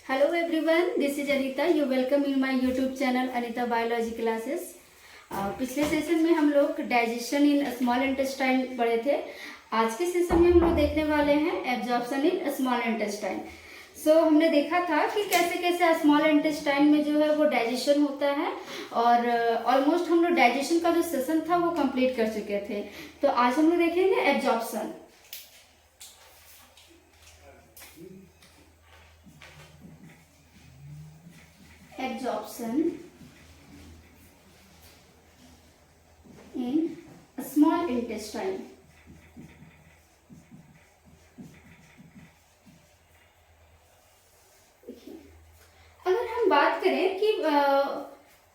Hello everyone, this is Anita. You welcome in my YouTube channel Anita Biology Classes. पिछले session में हम लोग digestion in small intestine पढ़े थे. आज के सेशन में हम लोग देखने वाले हैं एब्जॉर्प्शन इन स्मॉल इंटेस्टाइन. हमने देखा था कि कैसे कैसे स्मॉल इंटेस्टाइन में जो है वो डाइजेशन होता है और ऑलमोस्ट हम लोग डाइजेशन का जो सेशन था वो कंप्लीट कर चुके थे. तो आज हम लोग देखेंगे absorption. Absorption in small intestine. अगर हम बात करें कि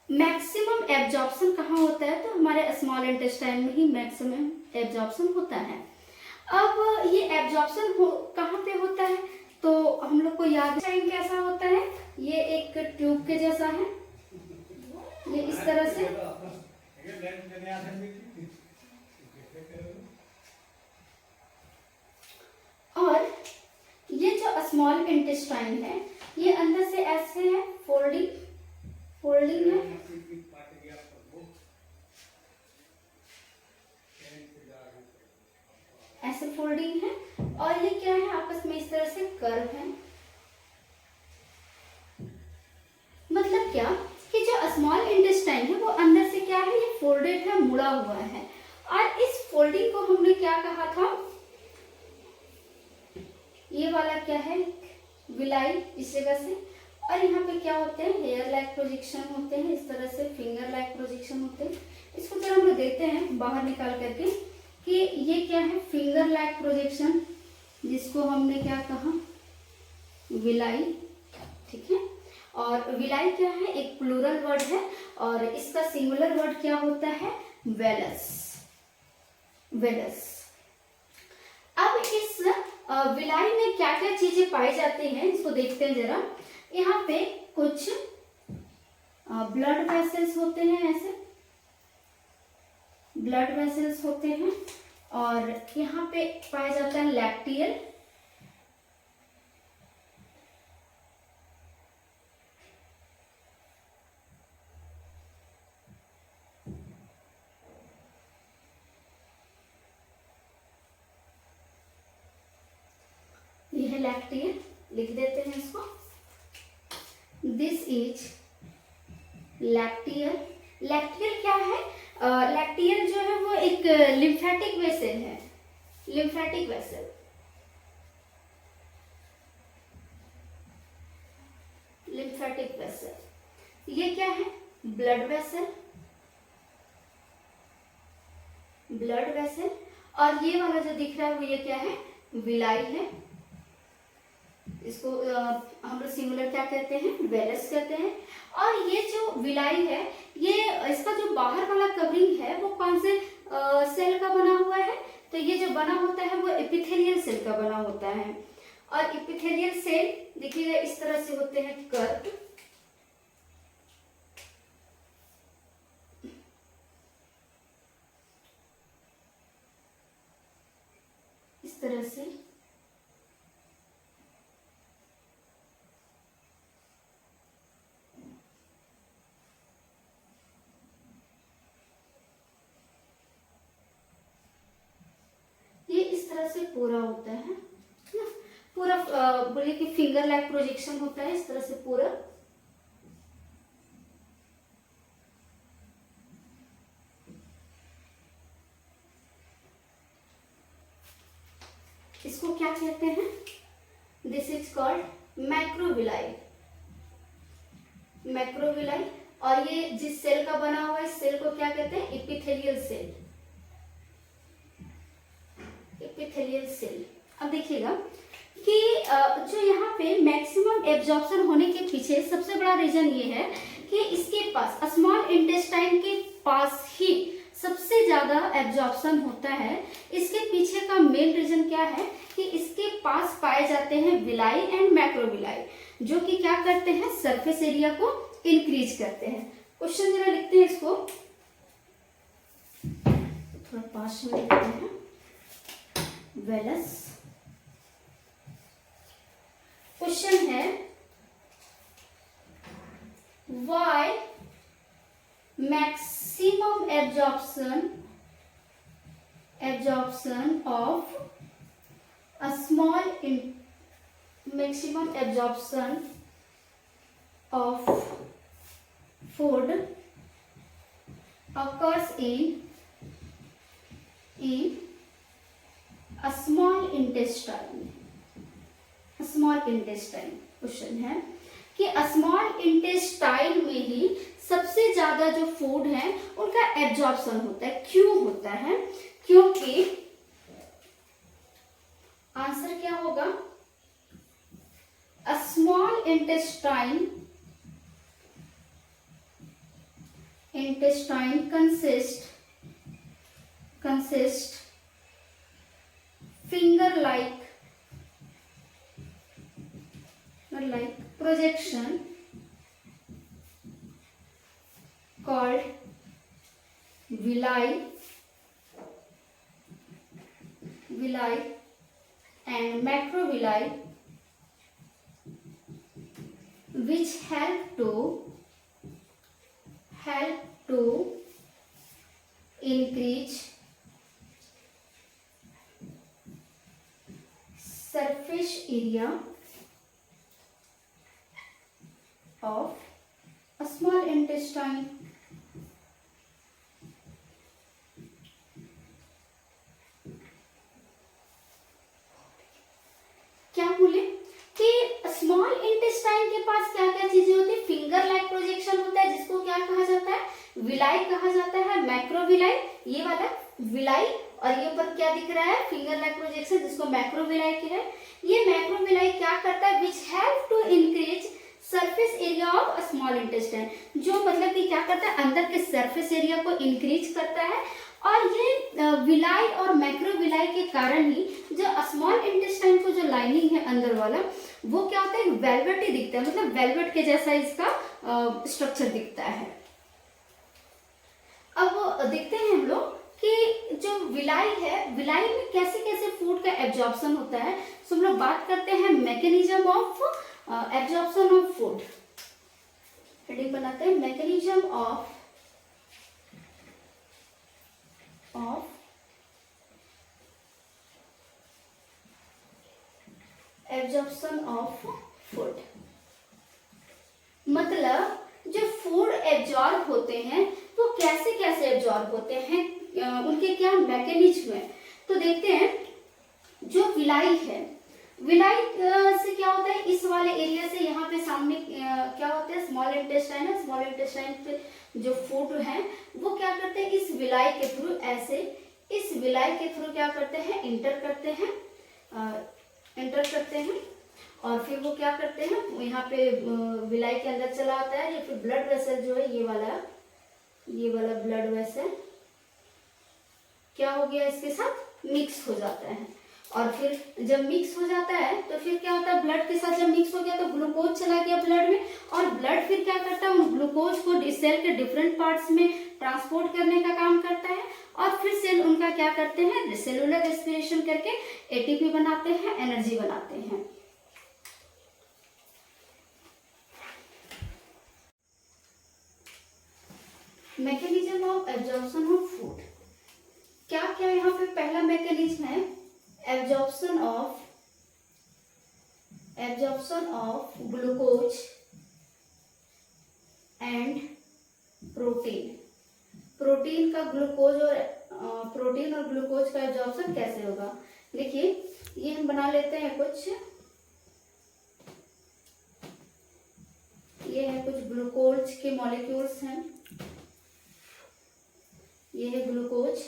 मैक्सिमम एब्जॉर्प्शन कहाँ होता है, तो हमारे स्मॉल इंटेस्टाइन में ही मैक्सिमम एब्जॉर्प्शन होता है. अब ये एब्जॉर्प्शन कहाँ पे होता है, तो हम लोग को याद है कैसा होता है. ये एक ट्यूब के जैसा है, ये इस तरह से. और ये जो स्मॉल इंटेस्टाइन है ये अंदर से ऐसे है, फोल्डिंग है. ऐसे फोल्डिंग है और ये क्या है, आपस में इस तरह से कर्व है. मतलब क्या कि जो स्मॉल इंटेस्टाइन है वो अंदर से क्या है, ये फोल्डेड है, मुड़ा हुआ है. और इस फोल्डिंग को हमने क्या कहा था, ये वाला क्या है, विलाई इस जगह से. और यहाँ पे क्या होते हैं, हेयर लाइक प्रोजेक्शन होते हैं, इस तरह से फिंगर लाइक प्रोजेक्शन होते हैं. इसको जरा हम लोग देखते हैं बाहर निकाल करके कि ये क्या है, फिंगर लाइक प्रोजेक्शन, जिसको हमने क्या कहा, विलाई. ठीक है. और विलाई क्या है, एक प्लूरल वर्ड है और इसका सिंगुलर वर्ड क्या होता है, वेलस. अब इस विलाई में क्या क्या चीजें पाई जाती हैं, इसको देखते हैं जरा. यहाँ पे कुछ ब्लड वेसल्स होते हैं, ऐसे ब्लड वेसल्स होते हैं. और यहाँ पे पाया जाता है लैक्टियल. यह है लैक्टियल, लिख देते हैं इसको. This is lacteal. लैक्टियल क्या है, लैक्टियल जो है वो एक लिम्फेटिक वेसल है. Lymphatic vessel. Lymphatic vessel. ये क्या है, ब्लड वेसल. Blood vessel. और ये वाला जो दिख रहा है वो ये क्या है, विलाई है. इसको हम लोग सिंगुलर क्या कहते हैं, वेलस कहते हैं. और ये जो विलाई है, ये इसका जो बाहर वाला कवरिंग है वो कौन से सेल का बना हुआ है, तो ये जो बना होता है वो एपिथेलियल सेल का बना होता है. और एपिथेलियल सेल देखिएगा इस तरह से होते हैं, कर्व. इस तरह से. से पूरा होता है ना, पूरा बोलिए कि फिंगर लाइक प्रोजेक्शन होता है इस तरह से पूरा. इसको क्या कहते हैं, दिस इज कॉल्ड मैक्रोविलाई. मैक्रोविलाई. और ये जिस सेल का बना हुआ है इस सेल को क्या कहते हैं, एपिथेलियल सेल. Epithelial cell. अब देखिएगा कि जो यहाँ पे मैक्सिमम एब्जॉर्प्शन होने के पीछे सबसे बड़ा रीजन ये है कि इसके पास स्मॉल इंटेस्टाइन के पास ही सबसे ज्यादा एब्जॉर्प्शन होता है. इसके पीछे का मेन रीजन क्या है कि इसके पास पाए जाते हैं विलाई एंड मैक्रोविलाई, जो कि क्या करते हैं, सरफेस एरिया को इंक्रीज करते हैं. क्वेश्चन जरा लिखते हैं इसको, थोड़ा पास में लिखते हैं. वेलस. क्वेश्चन है why maximum absorption of a small maximum absorption of food occurs in a small intestine. Question है कि स्मॉल इंटेस्टाइन में ही सबसे ज्यादा जो फूड है उनका एब्जॉर्प्शन होता है। क्यों होता है? क्योंकि आंसर क्या होगा? A small intestine consist finger like projection called villi and macrovilli, which help to increase surface area of a small intestine. क्या बोले कि स्मॉल इंटेस्टाइन के पास क्या क्या चीजें होती है? फिंगर लाइक प्रोजेक्शन होता है, जिसको क्या कहा जाता है? विलाई कहा जाता है। मैक्रोविलाई, ये वाला विलाई, और ये ऊपर क्या दिख रहा है? फिंगर लाइक प्रोजेक्शन, जिसको मैक्रोविलाई की है। ये मैक्रोविलाई क्या करता है? Which help to increase surface area of small intestine, जो मतलब कि क्या करता है? अंदर के सरफेस एरिया को इंक्रीज करता है। और ये विलाई और मैक्रोविलाई के कारण ही जो स्मॉल इंटेस्टाइन को जो लाइनिंग है अंदर वाला, वो क्या होता है? वेलवेटी दिखता है, मतलब वेलवेट के जैसा इसका स्ट्रक्चर दिखता है। अब देखते हैं हम लोग कि जो विलाई है, विलाई में कैसे कैसे फूड का एब्जॉर्प्शन होता है। तो हम लोग बात करते हैं mechanism of absorption of food. Heading बनाते हैं mechanism of absorption of food. मतलब जो फूड एब्जॉर्ब होते हैं वो कैसे कैसे एब्जॉर्ब होते हैं, उनके क्या मैकेनिज्म है। तो देखते हैं, जो विलाई है, विलाई से क्या होता है? इस वाले एरिया से यहाँ पे सामने क्या होता है? स्मॉल इंटेस्टाइन है। स्मॉल इंटेस्टाइन पे जो फूड है वो क्या करते हैं? इस विलाई के थ्रू, ऐसे इस विलाई के थ्रू क्या करते हैं? इंटर करते हैं और फिर वो क्या करते हैं? यहाँ पे विलाई के अंदर चला आता है, या फिर ब्लड वेसल जो है, ये वाला ब्लड वेसल क्या हो गया? इसके साथ मिक्स हो जाता है। और फिर जब मिक्स हो जाता है तो फिर क्या होता है? ब्लड के साथ जब मिक्स हो गया तो ग्लूकोज चला गया ब्लड में, और ब्लड फिर क्या करता है? उन ग्लूकोज को सेल के डिफरेंट पार्ट्स में ट्रांसपोर्ट करने का काम करता है। और फिर सेल उनका क्या करते हैं? सेलुलर रेस्पिरेशन करके एटीपी बनाते हैं, एनर्जी बनाते हैं। Mechanism of absorption of food. क्या क्या यहाँ पे पहला मैकेनिज्म है? Absorption of glucose and protein. Protein और ग्लूकोज का एब्जॉर्प्शन कैसे होगा? देखिए, ये हम बना लेते हैं कुछ, ये है कुछ ग्लूकोज के मॉलिक्यूल्स हैं। ये है ग्लूकोज,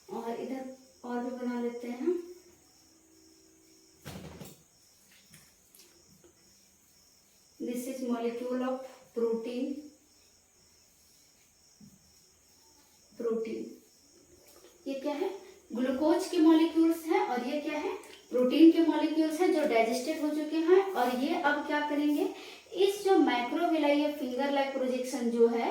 और इधर और भी बना लेते हैं। This is molecule of protein. ये क्या है? ग्लूकोज के मॉलिक्यूल्स हैं, और ये क्या है? प्रोटीन के मॉलिक्यूल्स हैं जो डाइजेस्टेड हो चुके हैं। और ये अब क्या करेंगे? इस जो माइक्रोविलाई या फिंगर लाइक प्रोजेक्शन जो है,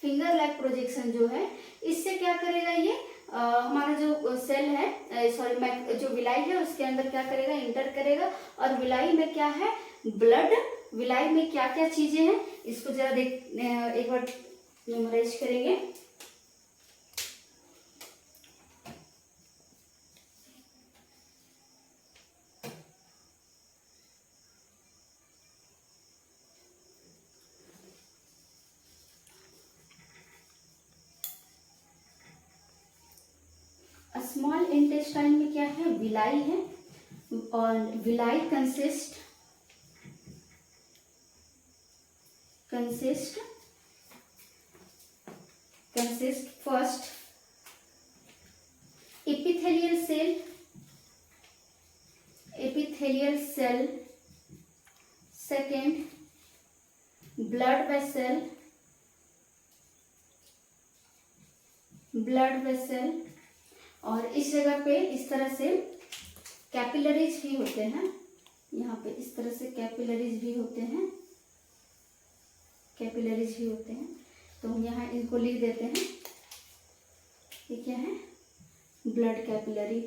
फिंगर लाइक प्रोजेक्शन जो है, इससे क्या करेगा ये हमारा जो सेल है, सॉरी जो विलाई है उसके अंदर क्या करेगा, इंटर करेगा। और विलाई में क्या है, ब्लड। विलाई में क्या क्या चीजें हैं इसको जरा एक बार मेमोराइज करेंगे। स्मॉल इंटेस्टाइन में क्या है, विलाई है। और villi consist first epithelial cell, second blood vessel, और इस जगह पे इस तरह से कैपिलरीज भी होते हैं। यहाँ पे इस तरह से कैपिलरीज भी होते हैं, तो हम यहाँ इनको लिख देते हैं। ये क्या है, ब्लड कैपिलरी,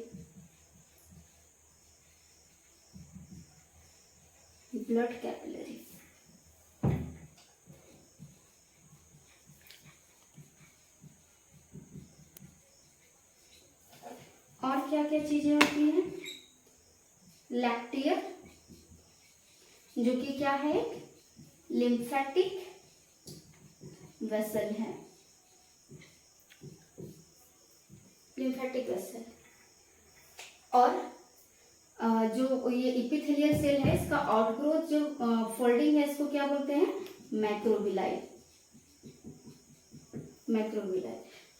और क्या क्या चीजें होती हैं, लैक्टियर जो कि क्या है, लिम्फेटिक वेसल है, और जो ये इपिथेलियल सेल है इसका आउटग्रोथ जो फोल्डिंग है इसको क्या बोलते हैं, मैक्रोविलाई।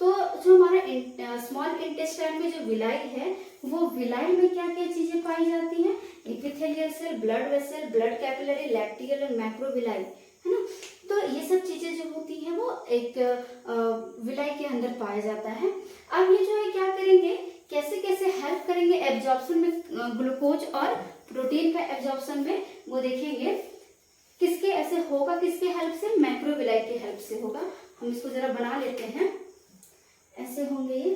तो जो हमारा स्मॉल इंटेस्टाइन में जो विलाई है, वो विलाई में क्या क्या चीजें पाई जाती हैं, epithelial cell, blood vessel, blood capillary, lacteal और मैक्रोविलाई, है ना। तो ये सब चीजें जो होती हैं वो एक विलाई के अंदर पाया जाता है। अब ये जो है क्या करेंगे, कैसे कैसे हेल्प करेंगे एब्जॉर्प्शन में, ग्लूकोज और प्रोटीन का एब्जॉर्प्शन में, वो देखेंगे। किसके ऐसे होगा, किसके हेल्प से, मैक्रोविलाई के हेल्प से होगा। हम इसको जरा बना लेते हैं, ऐसे होंगे ये।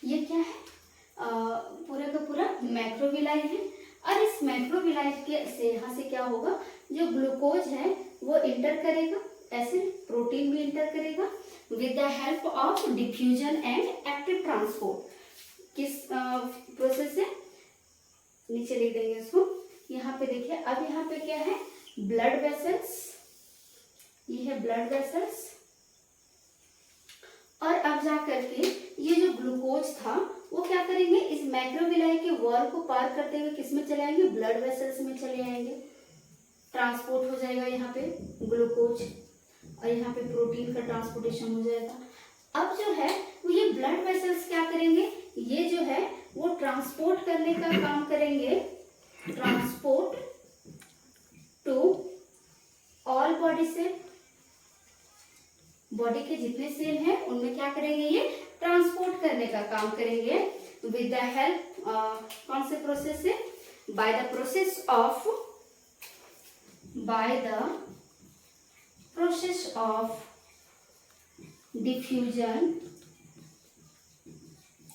ये क्या है, पूरा का पूरा मैक्रोविलाई है। और इस मैक्रोविलाई के से यहाँ से क्या होगा, जो ग्लूकोज है वो इंटर करेगा, ऐसे प्रोटीन भी इंटर करेगा with the help of diffusion and active transport. किस प्रोसेस से, नीचे लिख देंगे इसको। यहाँ पे देखिए, अब यहाँ पे क्या है, ब्लड वेसल्स, ये है ब्लड वेसल्स। और अब जा करके ये जो ग्लूकोज था वो क्या करेंगे, इस मैक्रोविलाई के वॉल को पार करते हुए किस में चले आएंगे, ब्लड वेसल्स में चले आएंगे। ट्रांसपोर्ट हो जाएगा यहाँ पे ग्लूकोज, और यहाँ पे प्रोटीन का ट्रांसपोर्टेशन हो जाएगा। अब जो है वो ये ब्लड वेसल्स क्या करेंगे, ये जो है वो ट्रांसपोर्ट करने का काम करेंगे, transport to all body cell. Body के जितने सेल हैं उनमें क्या करेंगे, ये ट्रांसपोर्ट करने का काम करेंगे विद द हेल्प, कौन से प्रोसेस से, by the process of diffusion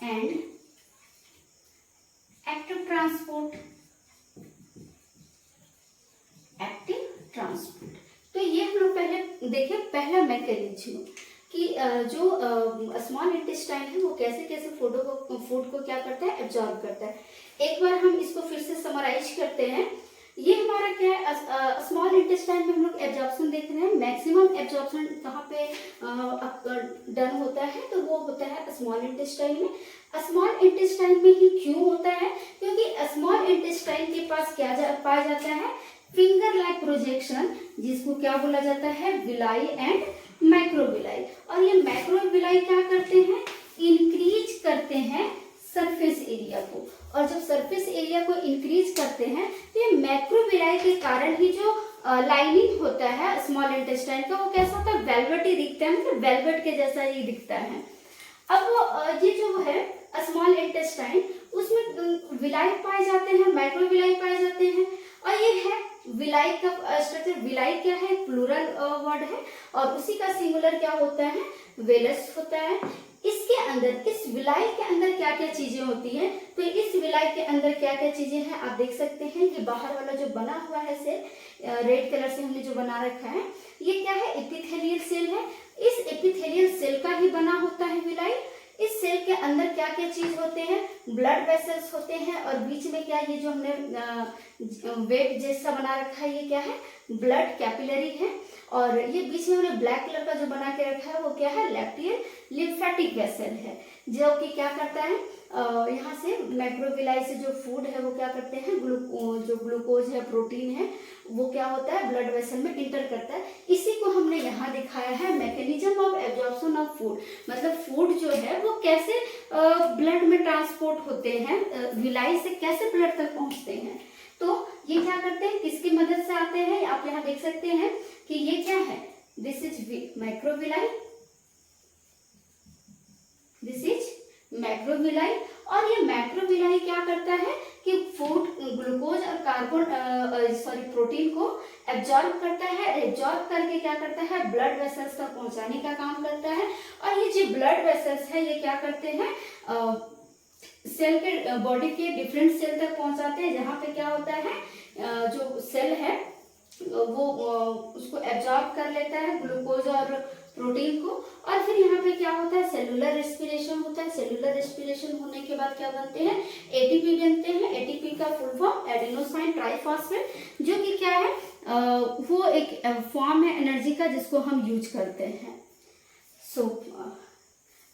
and active transport. तो ये हम लोग पहले देखें, पहला मैकेनिज्म कि जो स्मॉल इंटेस्टाइन है वो कैसे कैसे फूड को क्या करता है, एब्जॉर्ब करता है। एक बार हम इसको फिर से समराइज करते हैं ये हमारा क्या है, स्मॉल इंटेस्टाइन में हम लोग एब्जॉर्प्शन देख रहे हैं। मैक्सिमम एब्जॉर्प्शन कहाँ पे डन होता है, तो वो होता है स्मॉल इंटेस्टाइन में। स्मॉल इंटेस्टाइन में ही क्यों होता है, क्योंकि स्मॉल इंटेस्टाइन के पास क्या पाया जाता है, फिंगर लाइक प्रोजेक्शन, जिसको क्या बोला जाता है, विलाई एंड मैक्रोविलाई। और ये मैक्रोविलाई क्या करते हैं, इंक्रीज करते हैं सरफेस एरिया को। और जब सरफेस एरिया को इंक्रीज करते हैं तो ये मैक्रोविलाई के कारण ही जो लाइनिंग होता है स्मॉल इंटेस्टाइन का, वो कैसा होता है, वेलवेटी दिखता है, मतलब वेलवेट के जैसा ही दिखता है। अब ये जो है स्मॉल इंटेस्टाइन, उसमें विलाई पाए जाते हैं, माइक्रोविलाई पाए जाते हैं। और ये है विलाई का स्ट्रक्चर। विलाई क्या है, प्लूरल वर्ड है, और उसी का सिंगुलर क्या होता है, वेलस होता है। इसके अंदर, इस विलाई के अंदर क्या क्या चीजें होती हैं, तो इस विलाई के अंदर क्या क्या चीजें हैं आप देख सकते हैं कि बाहर वाला जो बना हुआ है सेल, रेड कलर से हमने जो बना रखा है, ये क्या है, एपिथेलियल सेल है। इस एपिथेलियल सेल का ही बना होता है विलाई। इस सेल के अंदर क्या क्या चीज होते हैं, ब्लड वेसल्स होते हैं, और बीच में क्या, ये जो हमने वेब जैसा बना रखा है, ये क्या है, ब्लड कैपिलरी है। और ये बीच में हमने ब्लैक कलर का जो बना के रखा है, वो क्या है, लैक्टियल लिम्फेटिक वेसल है, जो कि क्या करता है, यहाँ से मैक्रोविलाई से जो फूड है वो क्या करते हैं, जो ग्लूकोज है, प्रोटीन है, वो क्या होता है, ब्लड वेसल में इंटर करता है। इसी को हमने यहाँ दिखाया है, mechanism of absorption of food, मतलब फूड जो है वो कैसे ब्लड में ट्रांसपोर्ट होते हैं, विलाई से कैसे ब्लड तक पहुंचते हैं। तो ये क्या करते हैं, किसकी मदद से आते हैं, आप यहाँ देख सकते हैं कि ये क्या है, दिस इज मैक्रोविलाई, दिस इज मैक्रोविलाई। और ये मैक्रोविलाई क्या करता है कि फूड, ग्लूकोज और प्रोटीन को एब्जॉर्ब करता है। एब्जॉर्ब करके क्या करता है, ब्लड वेसल्स तक पहुंचाने का काम करता है। और ये जो ब्लड वेसल्स है, ये क्या करते हैं, सेल के, बॉडी के डिफरेंट सेल तक पहुंचाते हैं, जहाँ पे क्या होता है, जो सेल है वो उसको एब्जॉर्ब कर लेता है, ग्लूकोज और प्रोटीन को। और फिर यहाँ पे क्या होता है, सेलुलर रेस्पिरेशन होता है। सेलुलर रेस्पिरेशन होने के बाद क्या बनते हैं, एटीपी बनते हैं। एटीपी का फुल फॉर्म एडेनोसाइन ट्राइफॉस्फेट, जो कि क्या है, वो एक फॉर्म है एनर्जी का, जिसको हम यूज करते हैं। सो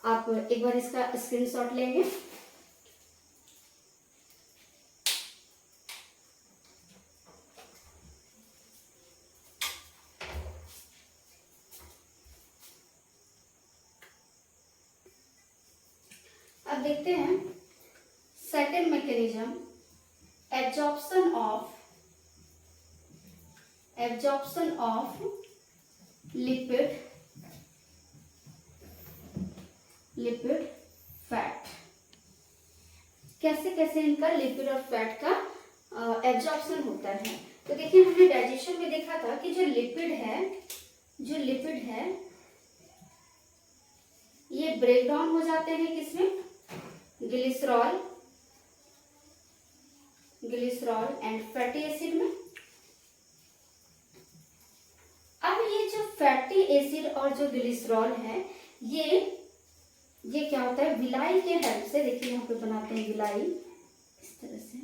आप एक बार इसका स्क्रीनशॉट लेंगे। अब देखते हैं second mechanism, absorption of lipid fat. कैसे कैसे इनका लिपिड और फैट का एब्जॉर्प्शन होता है। तो देखिए, हमने डाइजेशन में देखा था कि जो लिपिड है ये ब्रेक डाउन हो जाते हैं किसमें, ग्लिसरॉल एंड फैटी एसिड में। अब ये जो फैटी एसिड और जो ग्लिसरॉल है, ये क्या होता है, विलाई के हेल्प से, देखिए यहाँ पे बनाते हैं विलाई इस तरह से।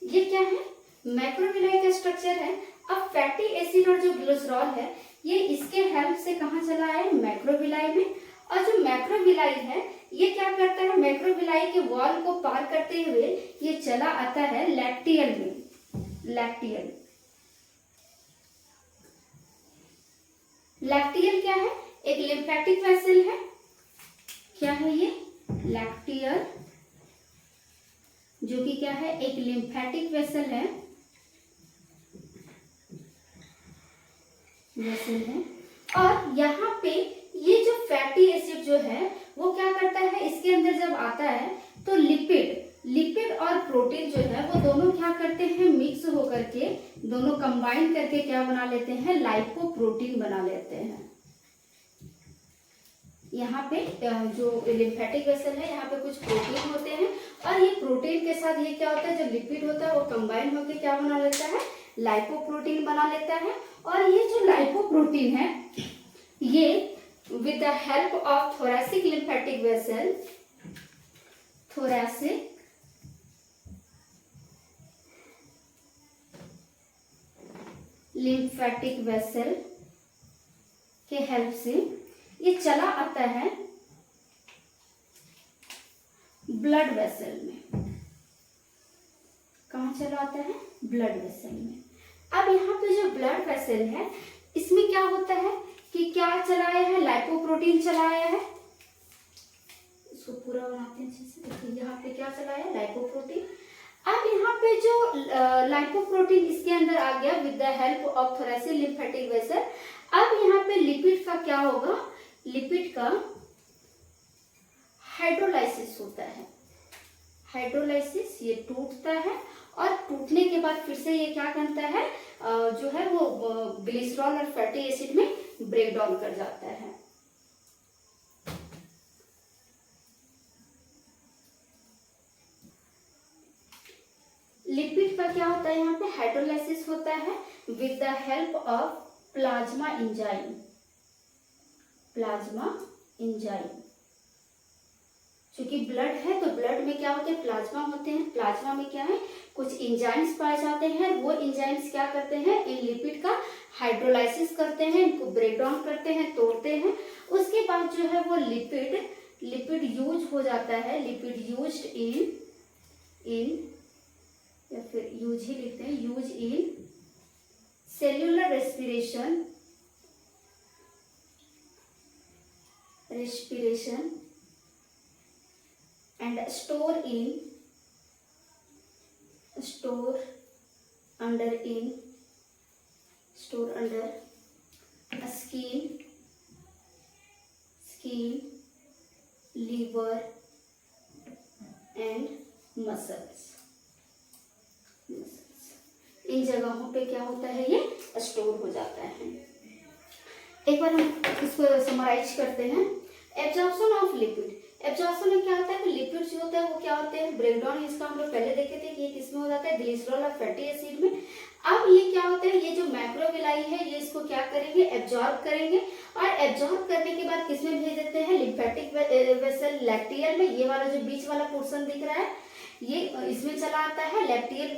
ये क्या है, मैक्रोविलाई का स्ट्रक्चर है। अब फैटी एसिड और जो ग्लिसरॉल है, ये इसके हेल्प से कहाँ चला है, मैक्रोविलाई में। और जो मैक्रोविलाई है, ये क्या करता है, मैक्रोविलाई के वॉल को पार करते हुए ये चला आता है लैक्टियल में। लैक्टियल क्या है, एक लिम्फेटिक वेसल है। क्या है ये, लैक्टियल, जो कि क्या है, एक लिम्फेटिक वेसल है। और यहाँ पे ये जो फैटी एसिड जो है, वो क्या करता है, इसके अंदर जब आता है तो लिपिड लिपिड और प्रोटीन जो है वो दोनों क्या करते हैं, मिक्स होकर के दोनों कंबाइन करके क्या बना लेते हैं, लाइपोप्रोटीन बना लेते हैं। यहाँ पे जो लिम्फेटिक वेसल है यहाँ पे कुछ प्रोटीन होते हैं और ये प्रोटीन के साथ ये क्या होता है, जो लिपिड होता है वो कंबाइन होकर क्या बना लेता है, लाइपोप्रोटीन बना लेता है। और ये जो लाइपोप्रोटीन है ये with the help of thoracic lymphatic vessel, thoracic lymphatic vessel के हेल्प से ये चला आता है ब्लड वेसल में। कहाँ चला आता है, ब्लड वेसल में। अब यहाँ पे जो ब्लड वेसल है इसमें क्या होता है कि क्या चलाया है, लाइपोप्रोटीन चलाया है। इसको पूरा बनाते हैं अच्छे से। देखिए यहाँ पे क्या चलाया है, लाइपोप्रोटीन। अब यहाँ पे जो लाइपोप्रोटीन इसके अंदर आ गया with the help of thoracic lymphatic vessel. अब यहाँ पे लिपिड का क्या होगा, लिपिड का हाइड्रोलाइसिस होता है। हाइड्रोलाइसिस, ये टूटता है और टूटने के बाद फिर से ये क्या करता है, जो है वो ग्लिसरॉल और फैटी एसिड में ब्रेक डाउन कर जाता है। लिपिड का क्या होता है, यहाँ पे हाइड्रोलाइसिस होता है with the help of plasma enzyme. Plasma enzyme, क्योंकि ब्लड है तो ब्लड में क्या होते हैं, प्लाज्मा होते हैं। प्लाज्मा में क्या है, कुछ एंजाइम्स पाए जाते हैं। वो एंजाइम्स क्या करते हैं, इन लिपिड का हाइड्रोलाइसिस करते हैं, इनको ब्रेक डाउन करते हैं, तोड़ते हैं। उसके बाद जो है वो लिपिड यूज हो जाता है। लिपिड यूज्ड इन या फिर यूज ही लिखते हैं, use in cellular respiration and store under skin, liver and muscles। इन जगहों पे क्या होता है, ये स्टोर हो जाता है। एक बार हम इसको समराइज करते हैं। एब्जॉर्प्शन ऑफ लिपिड, एब्जॉर्प्शन में क्या होता है कि लिपिड जो होता है वो क्या होते हैं, ब्रेकडाउन। इसका हम लोग पहले देखे थे कि ये किसमें हो जाता है, ग्लिसरॉल और फैटी एसिड में। अब ये क्या होता है, ये जो मैक्रोविलाई है ये इसको क्या करेंगे, एब्जॉर्ब करेंगे और एब्जॉर्ब करने के बाद किसमें भेज देते हैं, लिम्फेटिक वेसल लैक्टियल में। ये वाला जो बीच वाला पोर्शन दिख रहा है ये इसमें चला आता है, लैक्टियल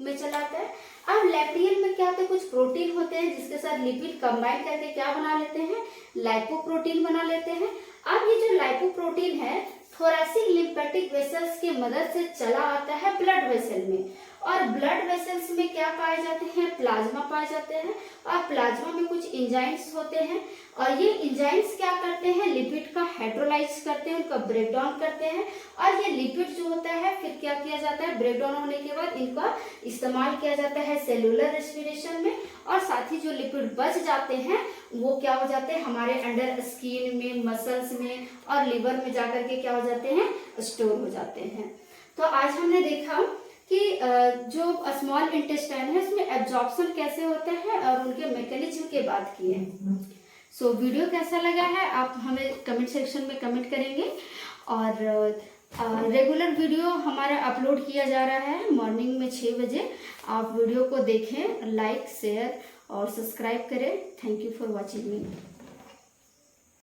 में चला आता है। अब लैक्टियल में क्या होता है, कुछ प्रोटीन होते हैं जिसके साथ लिपिड कंबाइन करके क्या बना लेते हैं, लाइपोप्रोटीन बना लेते हैं। अब ये जो लाइपोप्रोटीन है थोरैसिक लिम्फेटिक वेसल्स की मदद से चला आता है ब्लड वेसल में। और ब्लड वेसल्स में क्या पाए जाते हैं, प्लाज्मा पाए जाते हैं। और प्लाज्मा में कुछ एंजाइम्स होते हैं और ये एंजाइम्स क्या करते हैं, लिपिड का हाइड्रोलाइज करते हैं, उनका ब्रेक डाउन करते हैं। और ये लिपिड जो होता है फिर क्या किया जाता है, ब्रेक डाउन होने के बाद इनका इस्तेमाल किया जाता है सेलुलर रेस्पिरेशन में। और साथ ही जो लिपिड बच जाते हैं वो क्या हो जाते हैं, हमारे अंडर स्किन में, मसल्स में और लिवर में जाकर के क्या हो जाते हैं, स्टोर हो जाते हैं। तो आज हमने देखा कि जो स्मॉल इंटेस्टाइन है उसमें एब्जॉर्प्शन कैसे होता है और उनके मैकेनिज्म के बात किए। सो वीडियो कैसा लगा है आप हमें कमेंट सेक्शन में कमेंट करेंगे। और रेगुलर वीडियो हमारा अपलोड किया जा रहा है मॉर्निंग में 6 बजे। आप वीडियो को देखें, लाइक, शेयर और सब्सक्राइब करें। Thank you for watching me.